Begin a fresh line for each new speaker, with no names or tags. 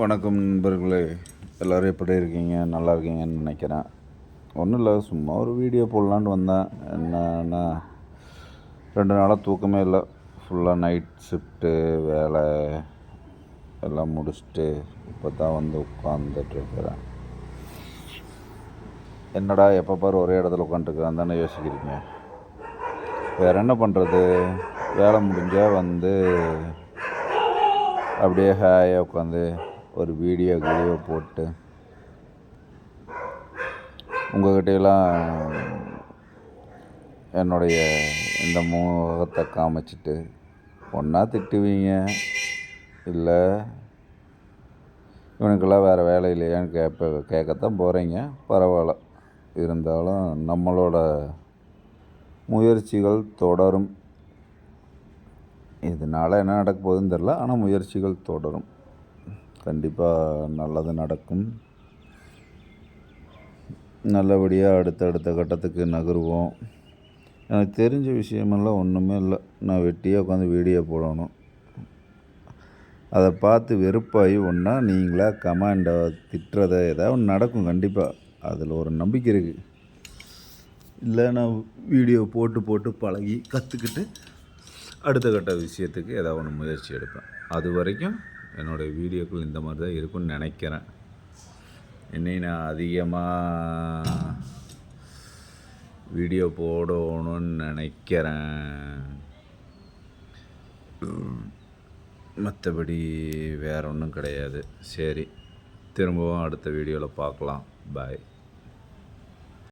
வணக்கம் நண்பர்களே, எல்லோரும் எப்படி இருக்கீங்க? நல்லா இருக்கீங்கன்னு நினைக்கிறேன். ஒன்றும் இல்லை, சும்மா ஒரு வீடியோ போடலான்னு வந்தேன். என்னன்னா 2 நாளாக தூக்கமே இல்லை. ஃபுல்லாக நைட் ஷிஃப்ட்டு வேலை எல்லாம் முடிச்சுட்டு இப்போ தான் வந்து உட்காந்துட்ருக்கிறேன். என்னடா எப்போ பாரு ஒரே இடத்துல உட்காந்துருக்குறான்னு தானே யோசிக்கிறீங்க. வேறு என்ன பண்ணுறது? வேலை முடிஞ்சால் வந்து அப்படியே ஹாயாக உட்காந்து ஒரு வீடியோ போட்டு உங்கள்கிட்டையெல்லாம் என்னுடைய இந்த முகத்தை காமிச்சிட்டு ஒன்றா திட்டுவீங்க, இல்லை இவனுக்கெல்லாம் வேறு வேலை இல்லையான்னு கேட்கத்தான் போகிறீங்க. பரவாயில்ல, இருந்தாலும் நம்மளோட முயற்சிகள் தொடரும். இதனால் என்ன நடக்க போகுதுன்னு தெரில, ஆனால் முயற்சிகள் தொடரும். கண்டிப்பாக நல்லது நடக்கும். நல்லபடியாக அடுத்த கட்டத்துக்கு நகருவோம். எனக்கு தெரிஞ்ச விஷயமெல்லாம் ஒன்றுமே இல்லை. நான் வெட்டியாக உட்காந்து வீடியோ போடணும். அதை பார்த்து வெறுப்பாகி ஒன்றா நீங்களா கமாண்டை திட்டுறதை ஏதாவது ஒன்று நடக்கும் கண்டிப்பாக. அதில் ஒரு நம்பிக்கை இருக்குது. இல்லை, நான் வீடியோ போட்டு பழகி கற்றுக்கிட்டு அடுத்த கட்ட விஷயத்துக்கு ஏதாவது ஒன்று முயற்சி எடுப்பேன். அது வரைக்கும் என்னுடைய வீடியோக்கள் இந்த மாதிரி தான் இருக்குன்னு நினைக்கிறேன். இன்னும் நான் அதிகமாக வீடியோ போடணும்னு நினைக்கிறேன். மற்றபடி வேறு ஒன்றும் கிடையாது. சரி, திரும்பவும் அடுத்த வீடியோவில் பார்க்கலாம். பாய்.